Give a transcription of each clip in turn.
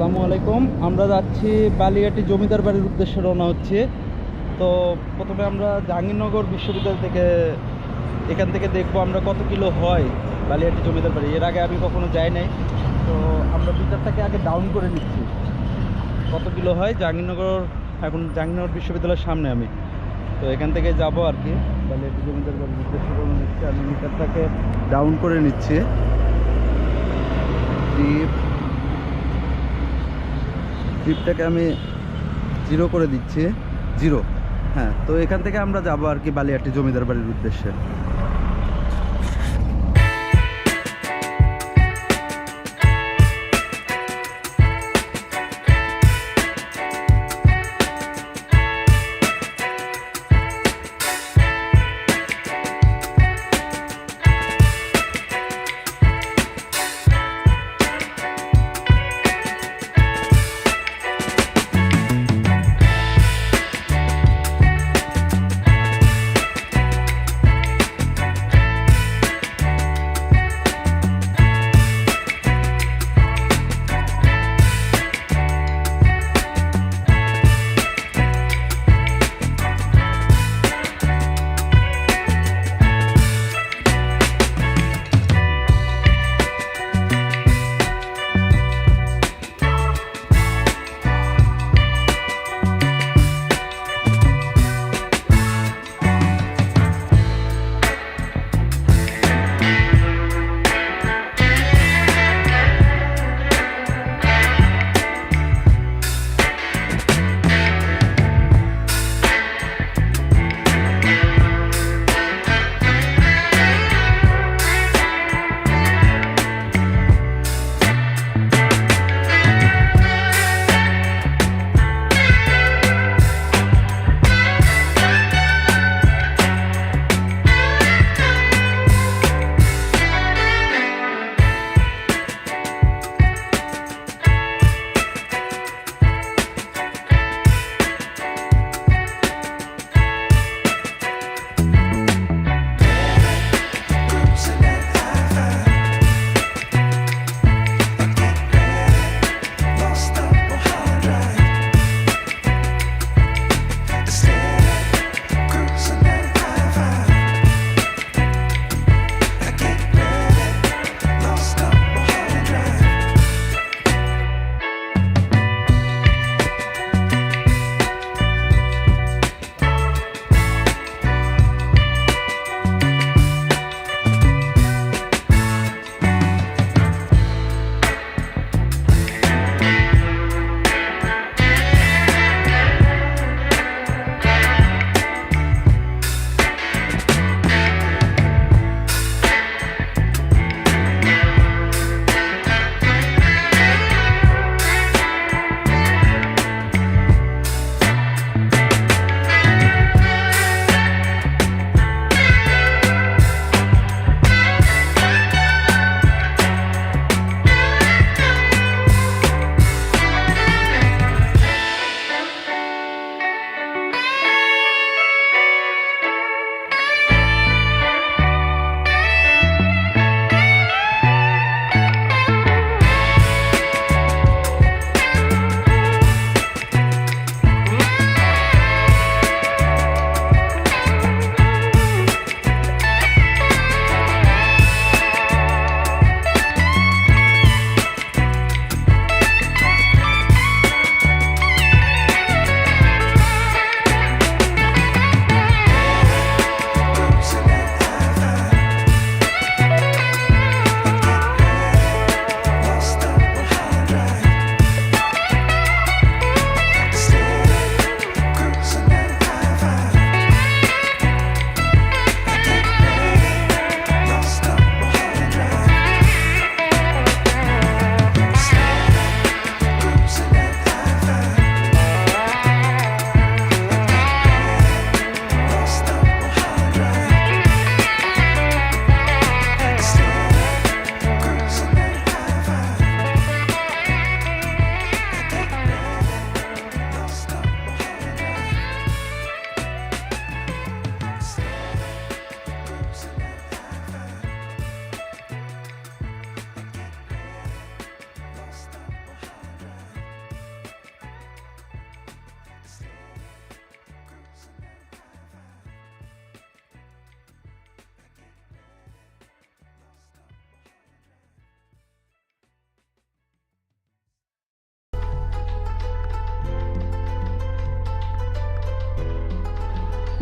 আসসালামু আলাইকুম। আমরা যাচ্ছি বালিয়াটি জমিদার বাড়ির উদ্দেশ্যে রওনা হচ্ছে। তো প্রথমে আমরা জাহাঙ্গীরনগর বিশ্ববিদ্যালয় থেকে এখান থেকে দেখবো আমরা কত কিলো হয় বালিয়াটি জমিদার বাড়ি। এর আগে আমি কখনো যাই নাই, তো আমরা মিটারটাকে আগে ডাউন করে নিচ্ছি কত কিলো হয় জাহাঙ্গীরনগর। এখন জাহাঙ্গীরনগর বিশ্ববিদ্যালয়ের সামনে আমি, তো এখান থেকে যাব আর কি বালিয়াটি জমিদার বাড়ির উদ্দেশ্যে রওনা নিচ্ছি। আমি মিটারটাকে ডাউন করে নিচ্ছি। ট্রিপটাকে আমি 0 করে দিচ্ছি, 0। হ্যাঁ, তো এখান থেকে আমরা যাবো আর কি বালিয়াটি জমিদার বাড়ির উদ্দেশ্যে।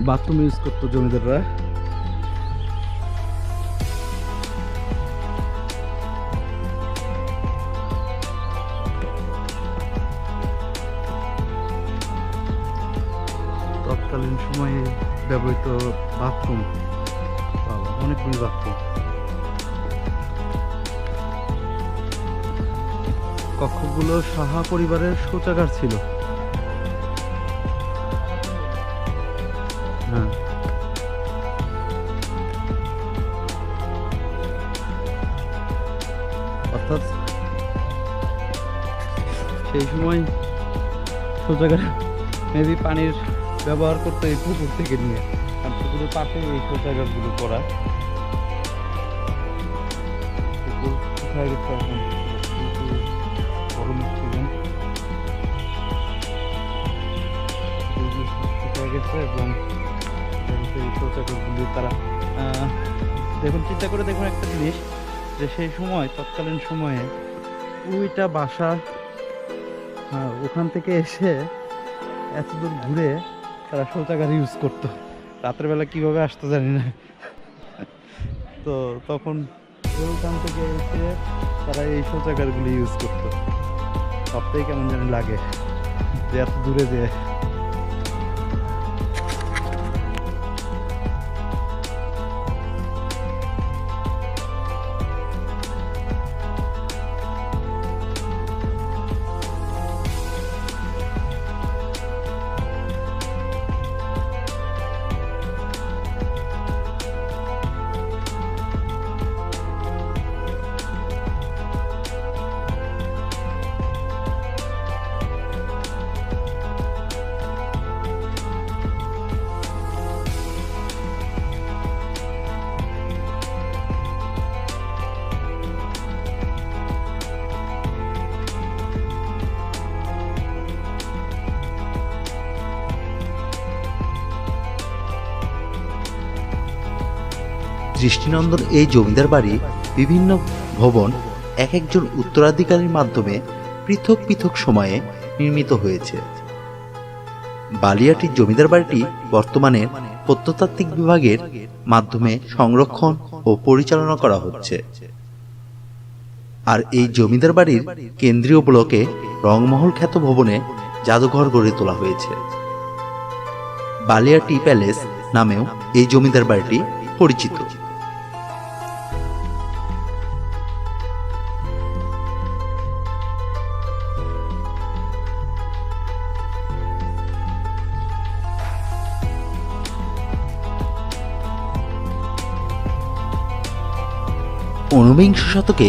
বাথরুম ইউজ করতো জমিদাররা। তৎকালীন সময়ে ব্যবহৃত বাথরুম, অনেকগুলি বাথরুম। কক্ষগুলো সাহা পরিবারের শৌচাগার ছিল। হ্যাঁ, অর্থাৎ সেই সময় শৌচাগার মেবি পানির ব্যবহার করতে এই পুকুর থেকে নিয়ে, কারণ পুকুরের পাশে এই শৌচাগারগুলো করা। পুকুর কোথায় গেছে এখন? গরমের সিজন শুকিয়ে গেছে এবং এই শৌচাগারগুলি তারা দেখুন, চিন্তা করে দেখুন একটা জিনিস, যে সেই সময় তৎকালীন সময়ে ওইটা বাসা, ওখান থেকে এসে এত দূর ঘুরে তারা শৌচাগার ইউজ করতো। রাতের বেলা কিভাবে আসতো জানি না। তো তখন ওইখান থেকে এসে তারা এই শৌচাগারগুলি ইউজ করতো। সবটাই কেমন জানি লাগে যে এত দূরে যে। দৃষ্টিনন্দন এই জমিদার বাড়ি বিভিন্ন ভবন এক একজন উত্তরাধিকারীর মাধ্যমে পৃথক পৃথক সময়ে নির্মিত হয়েছে। বালিয়াটির জমিদার বাড়িটি বর্তমানে প্রত্নতাত্ত্বিক বিভাগের মাধ্যমে সংরক্ষণ ও পরিচালনা করা হচ্ছে। আর এই জমিদার বাড়ির কেন্দ্রীয় ব্লকে রংমহল খ্যাত ভবনে জাদুঘর গড়ে তোলা হয়েছে। বালিয়াটি প্যালেস নামেও এই জমিদার বাড়িটি পরিচিত। ঊনবিংশ শতকে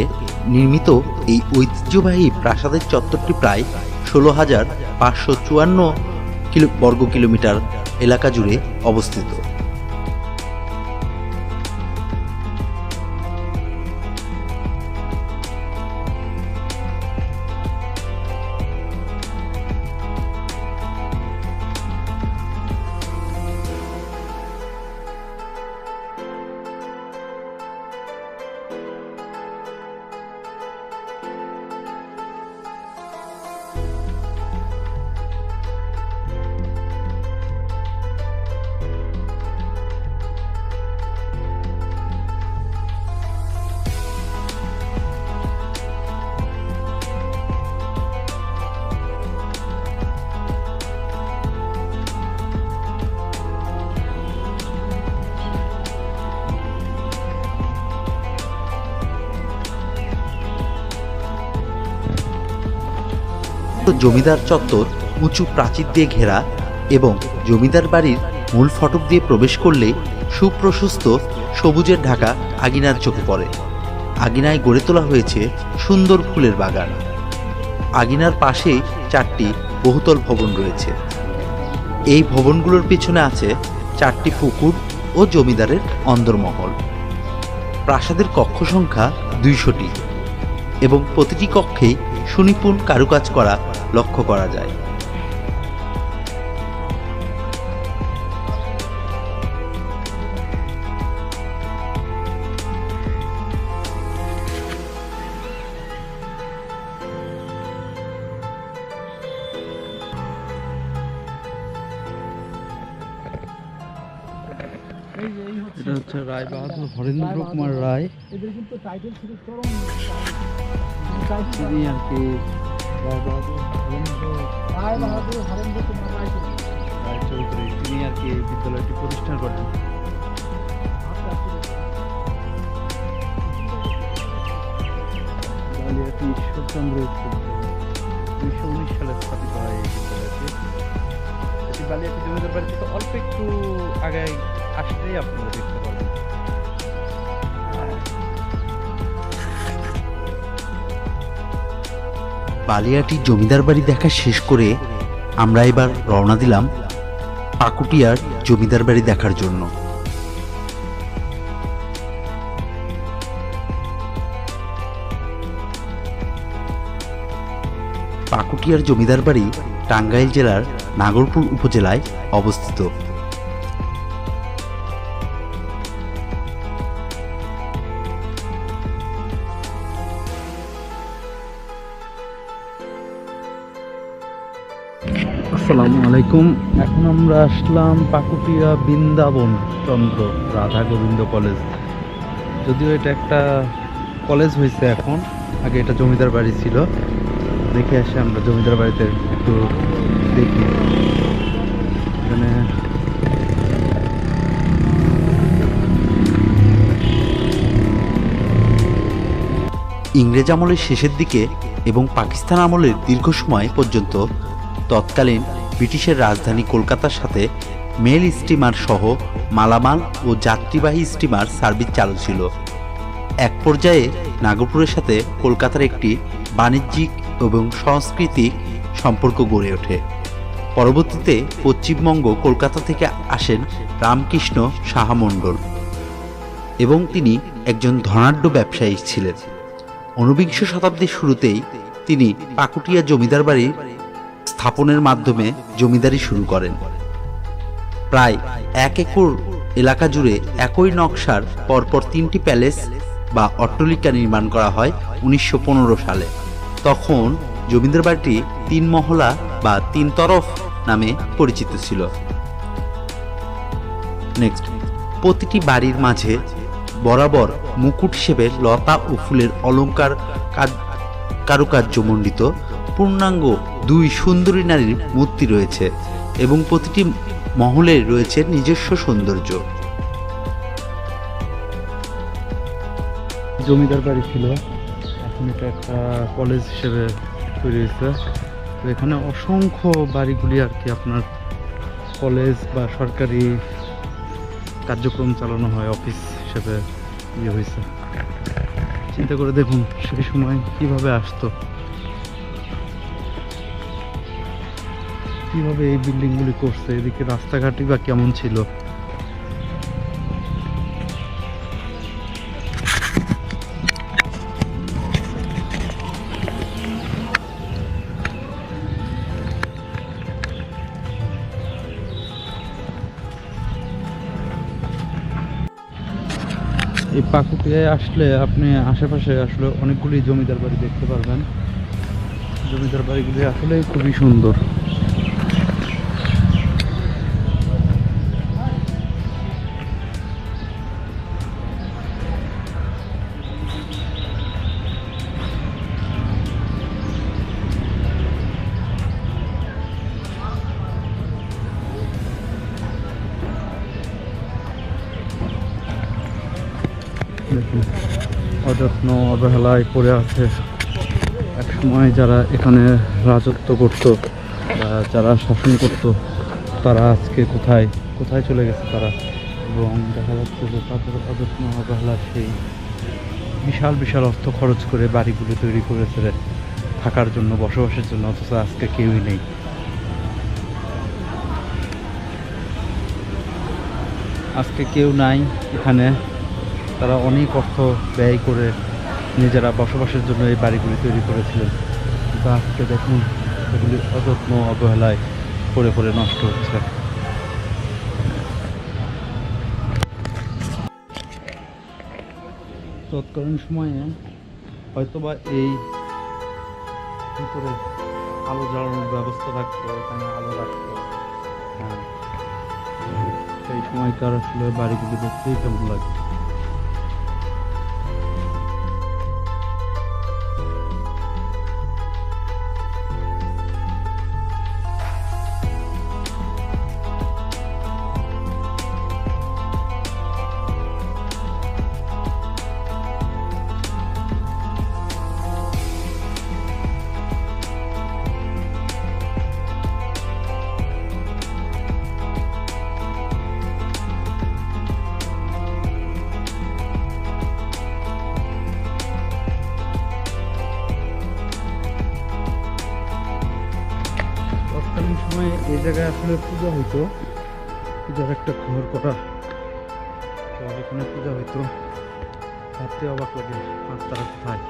নির্মিত এই ঐতিহ্যবাহী প্রাসাদের চত্বরটি প্রায় 16,554 বর্গ কিলোমিটার এলাকা জুড়ে অবস্থিত। জমিদার চত্বর উঁচু প্রাচীর দিয়ে ঘেরা এবং জমিদার বাড়ির মূল ফটক দিয়ে প্রবেশ করলে সুপ্রশস্ত সবুজের ঢাকা আঙিনার চোখে পড়ে। আঙিনায় গড়ে তোলা হয়েছে সুন্দর ফুলের বাগান। আঙিনার পাশে 4টি বহুতল ভবন রয়েছে। এই ভবনগুলোর পিছনে আছে 4টি পুকুর ও জমিদারের অন্দরমহল। প্রাসাদের কক্ষ সংখ্যা 200টি এবং প্রতিটি কক্ষেই সুনিপুণ কারুকাজ করা লক্ষ্য করা যায়। এটা হচ্ছে রায় বাহাদুর হরেন্দ্র কুমার রায়। এদের কিন্তু টাইটেল ছিল চরম তিনি আর কি রায় বাহাদুর হরেন্দ্র কুমার রায় চৌধুরী, তিনি আর কি এই বিদ্যালয়টি প্রতিষ্ঠা করেন। বালিয়াটি ঈশ্বরচন্দ্র উচ্চ বিদ্যালয় 1919 সালে স্থাপিত হয় এই বিদ্যালয়টি। এটি বালিয়াটি জমিদার বাড়ি থেকে অল্প একটু আগে আসলেই আপনারা দেখতে পাবেন। বালিয়াটি জমিদার বাড়ি দেখা শেষ করে আমরা এবার রওনা দিলাম পাকুটিয়ার জমিদার বাড়ি দেখার জন্য। পাকুটিয়ার জমিদার বাড়ি টাঙ্গাইল জেলার নাগরপুর উপজেলায় অবস্থিত। আসসালামু আলাইকুম। এখন আমরা আসলাম পাকুটিয়া বৃন্দাবন চন্দ্র রাধা গোবিন্দ কলেজ। যদিও এটা একটা কলেজ হয়েছে এখন, আগে এটা জমিদার বাড়ি ছিল। দেখে আসে আমরা জমিদার বাড়িতে একটু দেখি। এখানে ইংরেজ আমলের শেষের দিকে এবং পাকিস্তান আমলের দীর্ঘ সময় পর্যন্ত তৎকালীন ব্রিটিশের রাজধানী কলকাতার সাথে মেল স্টিমার সহ মালামাল ও যাত্রীবাহী স্টিমার সার্ভিস চালু ছিল। এক পর্যায়ে নাগরপুরের সাথে কলকাতার একটি বাণিজ্যিক এবং সাংস্কৃতিক সম্পর্ক গড়ে ওঠে। পরবর্তীতে পশ্চিমবঙ্গ কলকাতা থেকে আসেন রামকৃষ্ণ সাহা মণ্ডল এবং তিনি একজন ধনাঢ্য ব্যবসায়ী ছিলেন। ঊনবিংশ শতাব্দীর শুরুতেই তিনি পাকুটিয়া জমিদার বাড়ি স্থাপনের মাধ্যমে জমিদারি শুরু করেন। প্রায় 1 একর এলাকা জুড়ে একই নকশার পরপর 3টি প্যালেস বা অট্টালিকা নির্মাণ করা হয় 1915 সালে। তখন জমিদার বাড়িটি 3 মহলা বা 3 তরফ নামে পরিচিত ছিল। নেক্সট, প্রতিটি বাড়ির মাঝে বরাবর মুকুট হিসেবে লতা ও ফুলের অলংকার কারুকার্য মণ্ডিত পূর্ণাঙ্গ 2 সুন্দরী নারীর মূর্তি রয়েছে এবং প্রতিটি মহলে রয়েছে নিজস্ব সৌন্দর্য। জমিদার বাড়ি ছিল, এখন এটা একটা কলেজ হিসেবে তৈরি হয়েছে। তো এখানে অসংখ্য বাড়িগুলি আর কি আপনার কলেজ বা সরকারি কার্যক্রম চালানো হয়, অফিস হিসেবে ইয়ে হয়েছে। চিন্তা করে দেখুন সেই সময় কিভাবে আসতো, কিভাবে এই বিল্ডিংগুলি করছে, এদিকে রাস্তাঘাটই বা কেমন ছিল। এই পাকুটিয়ায় আসলে আপনি আশেপাশে আসলে অনেকগুলি জমিদার বাড়ি দেখতে পারবেন। জমিদার বাড়িগুলি আসলে খুবই সুন্দর। দেখুন অযত্ন অবহেলায় পড়ে আছে। এক সময় যারা এখানে রাজত্ব করত বা যারা শাসন করত তারা আজকে কোথায় কোথায় চলে গেছে তারা, এবং দেখা যাচ্ছে যে তাদের অযত্ন অবহেলা সেই বিশাল বিশাল অর্থ খরচ করে বাড়িগুলি তৈরি করেছে থাকার জন্য, বসবাসের জন্য, অথচ আজকে কেউই নেই। আজকে কেউ নাই এখানে। তারা অনেক অর্থ ব্যয় করে নিজেরা বসবাসের জন্য এই বাড়িগুলি তৈরি করেছিলেন, কিন্তু আজকে দেখুন এগুলি অযত্ন অবহেলায় পড়ে পড়ে নষ্ট হচ্ছে। তৎকালীন সময়ে হয়তোবা এই ভিতরে আলো জ্বালানোর ব্যবস্থা থাকতো, এখানে আলো রাখতো। হ্যাঁ, সেই সময়কার আসলে বাড়িগুলো দেখতেই কেমন লাগে। তৎকালীন সময়ে এই জায়গায় আসলে পূজা হইতো, পূজার একটা ঘর করা, তো এখানে পূজা হইতো। ভাবতে অবাক লাগে আজ তারা কোথায়।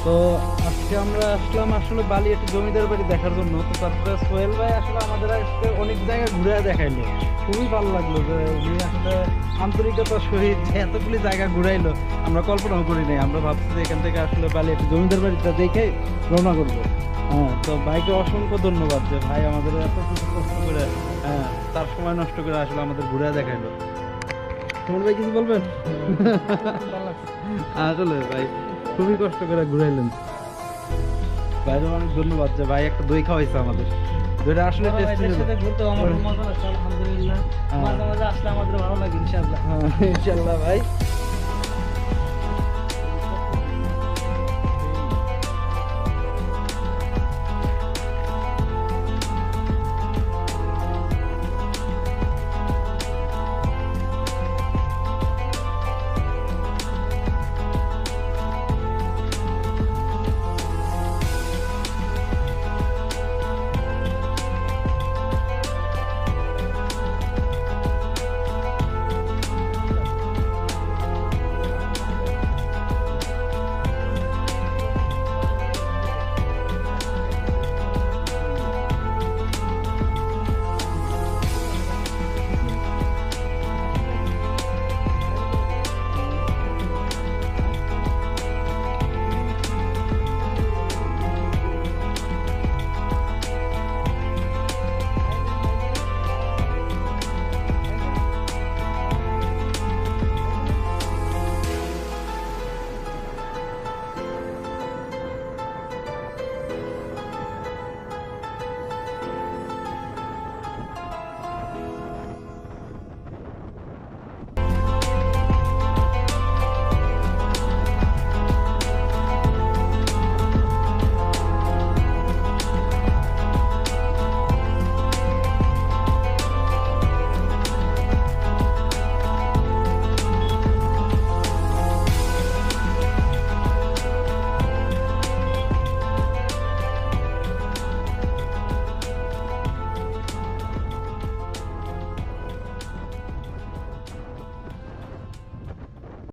তো আজকে আমরা আসলাম আসলে বালিয়াটি জমিদার বাড়ি দেখার জন্য। তো তারপরে সোহেল ভাই আসলে আমাদের আজকে অনেক জায়গায় ঘুরে দেখাইলো, খুবই ভালো লাগলো যে উনি আসলে আন্তরিকতার সহিত যে এতগুলি জায়গা ঘুরাইলো আমরা কল্পনাও করি নাই। আমরা ভাবছি যে এখান থেকে আসলে বালিয়াটি জমিদার বাড়িটা দেখে রওনা করবো। হ্যাঁ, তো ভাইকে অসংখ্য ধন্যবাদ যে ভাই আমাদের এত কিছু কষ্ট করে, হ্যাঁ, তার সময় নষ্ট করে আসলে আমাদের ঘুরে দেখাইলো। তোমার ভাই কিছু বলবেন? আসলে ভাই খুবই কষ্ট করে ঘুরাইলেন, ভাইয়ের অনেক ধন্যবাদ যে ভাই একটা দই খাওয়াইছে আমাদের। দইটা আসলে টেস্টি ছিল। ঘুরতে আমার মজা লাগছে, আলহামদুলিল্লাহ। মাঝে মাঝে আসলে আমাদের ভালো লাগে ইনশাআল্লাহ। হ্যাঁ ইনশাআল্লাহ ভাই।